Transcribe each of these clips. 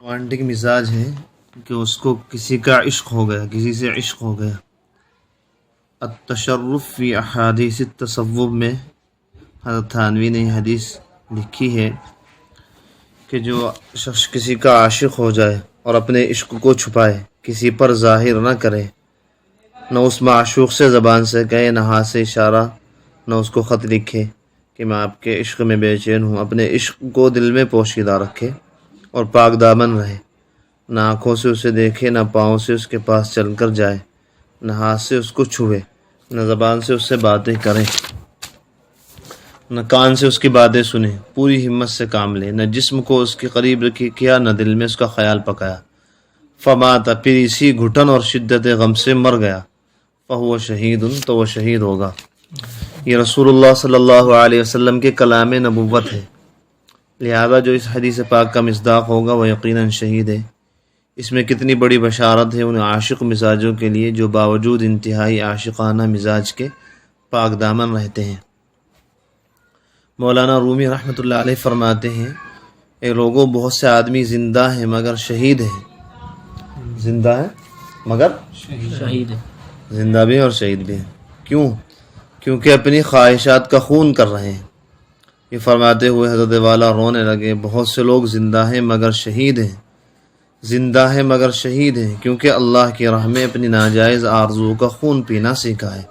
Romantic مزاج ہے کہ اس کو کسی کا عشق ہو گیا، کسی سے عشق ہو گیا۔ التشرف فی احادیث التصوف میں حضرت تھانوی نے یہ حدیث لکھی ہے کہ جو شخص کسی کا عاشق ہو جائے اور اپنے عشق کو چھپائے، کسی پر ظاہر نہ کرے، نہ اس معشوق سے زبان سے کہے، نہ ہاتھ سے اشارہ، نہ اس کو خط لکھے کہ میں آپ کے عشق میں بے چین ہوں، اپنے عشق کو دل میں پوشیدہ رکھے اور پاک دامن رہے، نہ آنکھوں سے اسے دیکھے، نہ پاؤں سے اس کے پاس چل کر جائے، نہ ہاتھ سے اس کو چھوئے، نہ زبان سے اس سے باتیں کرے، نہ کان سے اس کی باتیں سنے، پوری ہمت سے کام لے، نہ جسم کو اس کے قریب کیا، نہ دل میں اس کا خیال پکایا، فمات، پھر اسی گھٹن اور شدت غم سے مر گیا، فہو شہید، تو وہ شہید ہوگا۔ یہ رسول اللہ صلی اللہ علیہ وسلم کے کلام نبوت ہے، لہذا جو اس حدیث پاک کا مصداق ہوگا وہ یقیناً شہید ہے۔ اس میں کتنی بڑی بشارت ہے ان عاشق مزاجوں کے لیے جو باوجود انتہائی عاشقانہ مزاج کے پاک دامن رہتے ہیں۔ مولانا رومی رحمۃ اللہ علیہ فرماتے ہیں، اے لوگوں، بہت سے آدمی زندہ ہیں مگر شہید ہیں، زندہ ہیں مگر شہید ہے، زندہ بھی ہیں اور شہید بھی ہیں۔ کیوں؟ کیونکہ اپنی خواہشات کا خون کر رہے ہیں۔ یہ فرماتے ہوئے حضرت والا رونے لگے، بہت سے لوگ زندہ ہیں مگر شہید ہیں، زندہ ہیں مگر شہید ہیں، کیونکہ اللہ کی راہ میں اپنی ناجائز آرزو کا خون پینا سیکھا ہے۔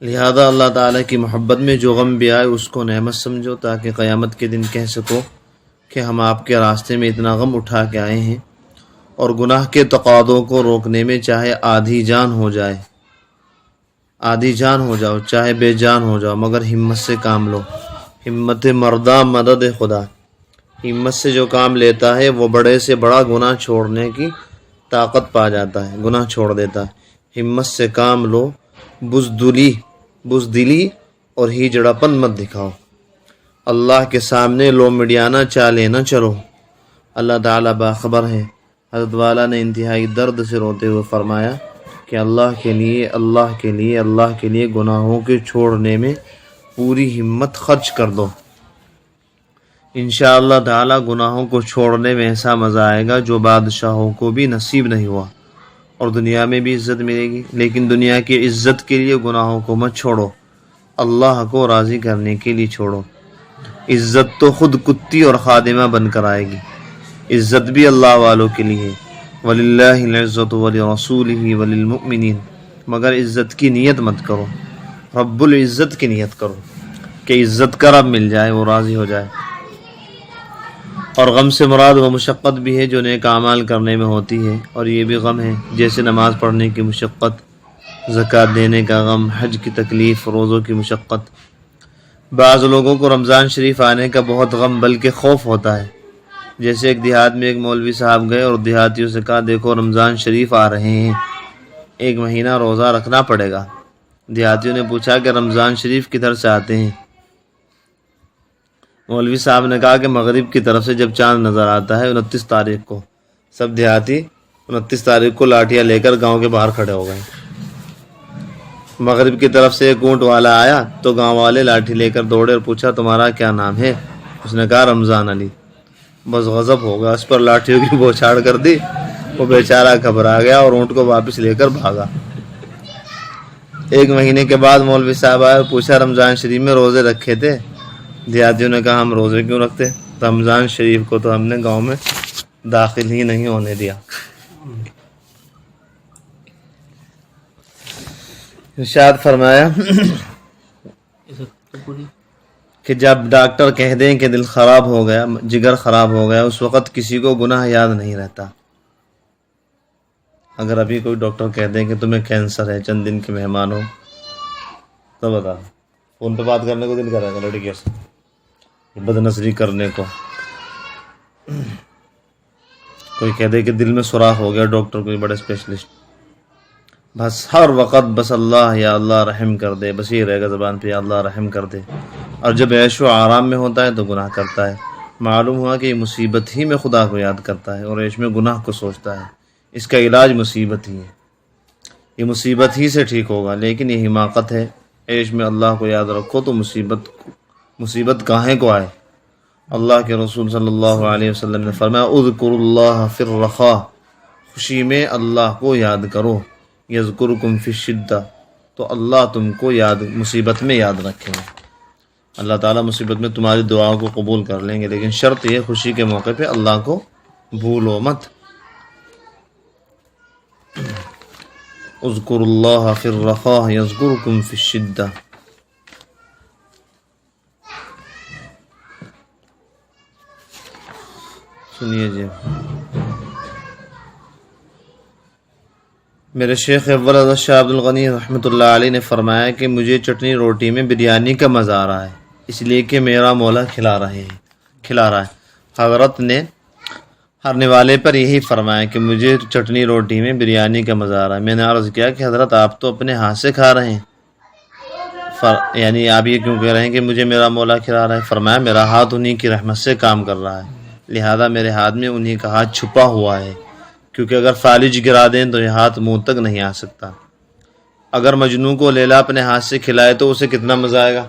لہذا اللہ تعالیٰ کی محبت میں جو غم بھی آئے اس کو نعمت سمجھو، تاکہ قیامت کے دن کہہ سکو کہ ہم آپ کے راستے میں اتنا غم اٹھا کے آئے ہیں، اور گناہ کے تقاضوں کو روکنے میں چاہے آدھی جان ہو جائے، آدھی جان ہو جاؤ، چاہے بے جان ہو جاؤ، مگر ہمت سے کام لو۔ ہمت مردہ مدد خدا، ہمت سے جو کام لیتا ہے وہ بڑے سے بڑا گناہ چھوڑنے کی طاقت پا جاتا ہے، گناہ چھوڑ دیتا ہے۔ ہمت سے کام لو، بزدلی اور ہیجڑاپن مت دکھاؤ، اللہ کے سامنے لو میڈیانہ چالے نہ چلو، اللہ تعالیٰ باخبر ہے۔ حضرت والا نے انتہائی درد سے روتے ہوئے فرمایا کہ اللہ کے لیے، اللہ کے لیے، اللہ کے لیے گناہوں کے چھوڑنے میں پوری ہمت خرچ کر دو، انشاءاللہ تعالیٰ گناہوں کو چھوڑنے میں ایسا مزہ آئے گا جو بادشاہوں کو بھی نصیب نہیں ہوا، اور دنیا میں بھی عزت ملے گی۔ لیکن دنیا کی عزت کے لیے گناہوں کو مت چھوڑو، اللہ کو راضی کرنے کے لیے چھوڑو۔ عزت تو خود کتی اور خادمہ بن کر آئے گی، عزت بھی اللہ والوں کے لیے، وَلِلَّهِ الْعِزَّةُ وَلِرَسُولِهِ وَلِلْمُؤْمِنِينَ، مگر عزت کی نیت مت کرو، رب العزت کی نیت کرو کہ عزت کا رب مل جائے، وہ راضی ہو جائے۔ اور غم سے مراد وہ مشقت بھی ہے جو نیک اعمال کرنے میں ہوتی ہے، اور یہ بھی غم ہے جیسے نماز پڑھنے کی مشقت، زکوٰۃ دینے کا غم، حج کی تکلیف، روزوں کی مشقت۔ بعض لوگوں کو رمضان شریف آنے کا بہت غم بلکہ خوف ہوتا ہے۔ جیسے ایک دیہات میں ایک مولوی صاحب گئے اور دیہاتیوں سے کہا، دیکھو رمضان شریف آ رہے ہیں، 1 مہینہ روزہ رکھنا پڑے گا۔ دیہاتیوں نے پوچھا کہ رمضان شریف کدھر سے آتے ہیں؟ مولوی صاحب نے کہا کہ مغرب کی طرف سے جب چاند نظر آتا ہے 29 تاریخ کو۔ سب دیہاتی 29 تاریخ کو لاٹھیاں لے کر گاؤں کے باہر کھڑے ہو گئے۔ مغرب کی طرف سے ایک اونٹ والا آیا تو گاؤں والے لاٹھی لے کر دوڑے اور پوچھا، تمہارا کیا نام ہے؟ اس نے کہا رمضان علی۔ بس غضب ہوگا، اس پر لاٹھیوں کی بوچھاڑ کر دی، وہ بیچارہ گھبرا گیا اور اونٹ کو واپس لے کر بھاگا۔ 1 مہینے کے بعد مولوی صاحب آئے اور پوچھا، رمضان شریف میں روزے رکھے تھے؟ دیہاتیوں نے کہا، ہم روزے کیوں رکھتے، رمضان شریف کو تو ہم نے گاؤں میں داخل ہی نہیں ہونے دیا۔ ارشاد فرمایا کہ جب ڈاکٹر کہہ دیں کہ دل خراب ہو گیا، جگر خراب ہو گیا، اس وقت کسی کو گناہ یاد نہیں رہتا۔ اگر ابھی کوئی ڈاکٹر کہہ دیں کہ تمہیں کینسر ہے، چند دن کے مہمان ہو، تو بتا فون پہ بات کرنے کو دل کرے گا لڑکیوں سے، بد نظری کرنے کو۔ کوئی کہہ دے کہ دل میں سوراخ ہو گیا، ڈاکٹر کوئی بڑے اسپیشلسٹ، بس ہر وقت بس اللہ یا اللہ رحم کر دے، بس یہ رہے گا زبان پہ، یا اللہ رحم کر دے۔ اور جب عیش و آرام میں ہوتا ہے تو گناہ کرتا ہے۔ معلوم ہوا کہ یہ مصیبت ہی میں خدا کو یاد کرتا ہے اور عیش میں گناہ کو سوچتا ہے۔ اس کا علاج مصیبت ہی ہے، یہ مصیبت ہی سے ٹھیک ہوگا، لیکن یہ حماقت ہے۔ عیش میں اللہ کو یاد رکھو تو مصیبت کہاں کو آئے، اللہ کے رسول صلی اللہ علیہ وسلم نے فرمایا اذکروا اللہ فی الرخاء، خوشی میں اللہ کو یاد کرو، یذکرکم فی الشدہ، تو اللہ تم کو مصیبت میں یاد رکھیں گے۔ اللہ تعالیٰ مصیبت میں تمہاری دعاؤں کو قبول کر لیں گے، لیکن شرط یہ خوشی کے موقع پہ اللہ کو بھولو مت۔ اذکروا اللہ فی الرخاء یذکرکم فی الشدہ۔ سنیے جی، میرے شیخ اول حضرت شاہ عبد الغنی رحمۃ اللہ علیہ نے فرمایا کہ مجھے چٹنی روٹی میں بریانی کا مزہ آ رہا ہے، اس لیے کہ میرا مولا کھلا رہا ہے۔ حضرت نے ہرنے والے پر یہی فرمایا کہ مجھے چٹنی روٹی میں بریانی کا مزہ آ رہا ہے۔ میں نے عرض کیا کہ حضرت آپ تو اپنے ہاتھ سے کھا رہے ہیں، یعنی آپ یہ کیوں کہہ رہے ہیں کہ مجھے میرا مولا کھلا رہا ہے؟ فرمایا میرا ہاتھ انہی کی رحمت سے کام کر رہا ہے، لہذا میرے ہاتھ میں انہی کا ہاتھ چھپا ہوا ہے، کیونکہ اگر فالج گرا دیں تو یہ ہاتھ منہ تک نہیں آ سکتا۔ اگر مجنوں کو لیلا اپنے ہاتھ سے کھلائے تو اسے کتنا مزہ آئے گا،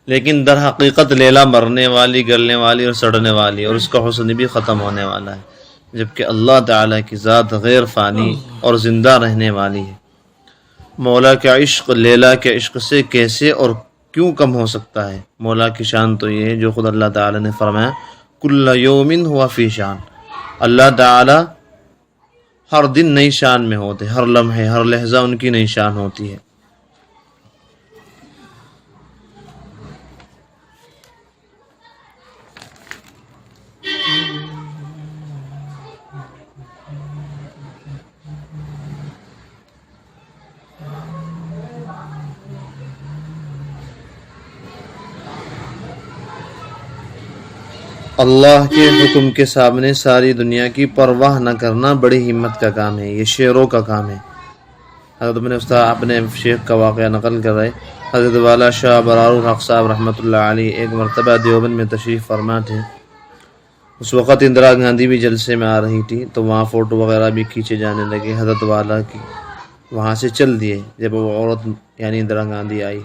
لیکن در حقیقت لیلا مرنے والی، گلنے والی اور سڑنے والی، اور اس کا حسن بھی ختم ہونے والا ہے، جبکہ اللہ تعالیٰ کی ذات غیر فانی اور زندہ رہنے والی ہے۔ مولا کا عشق لیلا کے عشق سے کیسے اور کیوں کم ہو سکتا ہے؟ مولا کی شان تو یہ ہے جو خود اللہ تعالیٰ نے فرمایا کل یوم ہوا فی شان، اللہ تعالیٰ ہر دن نئی شان میں ہوتے، ہر لمحے ہر لحظہ ان کی نئی شان ہوتی ہے۔ اللہ کے حکم کے سامنے ساری دنیا کی پرواہ نہ کرنا بڑی ہمت کا کام ہے، یہ شیروں کا کام ہے۔ حضرت اپنے استاد اپنے شیخ کا واقعہ نقل کر رہے، حضرت والا شاہ برار الحق صاحب رحمۃ اللہ علیہ ایک مرتبہ دیوبند میں تشریف فرما تھے۔ اس وقت اندرا گاندھی بھی جلسے میں آ رہی تھی، تو وہاں فوٹو وغیرہ بھی کھینچے جانے لگے۔ حضرت والا کی وہاں سے چل دیے جب وہ عورت یعنی اندرا گاندھی آئی،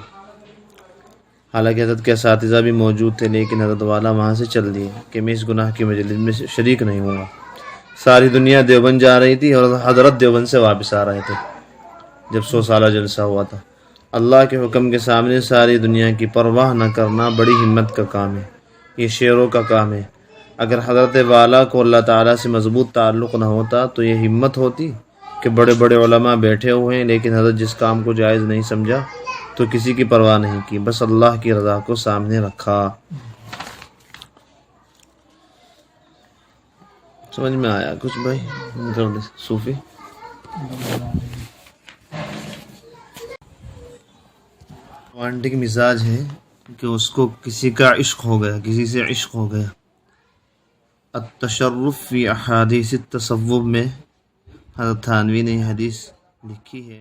حالانکہ حضرت کے اساتذہ بھی موجود تھے، لیکن حضرت والا وہاں سے چل دیے کہ میں اس گناہ کی مجلس میں شریک نہیں ہوں گا۔ ساری دنیا دیوبند جا رہی تھی اور حضرت دیوبند سے واپس آ رہے تھے جب 100 سالہ جلسہ ہوا تھا۔ اللہ کے حکم کے سامنے ساری دنیا کی پرواہ نہ کرنا بڑی ہمت کا کام ہے، یہ شیروں کا کام ہے۔ اگر حضرت والا کو اللہ تعالیٰ سے مضبوط تعلق نہ ہوتا تو یہ ہمت ہوتی کہ بڑے بڑے علماء بیٹھے ہوئے ہیں، لیکن حضرت جس کام کو جائز نہیں سمجھا تو کسی کی پرواہ نہیں کی، بس اللہ کی رضا کو سامنے رکھا۔ سمجھ میں آیا کچھ بھائی؟ کر دے صوفی رومانٹک مزاج ہے کہ اس کو کسی کا عشق ہو گیا، کسی سے عشق ہو گیا۔ التشرف فی احادیث التصوف میں حضرت تھانوی نے حدیث لکھی ہے۔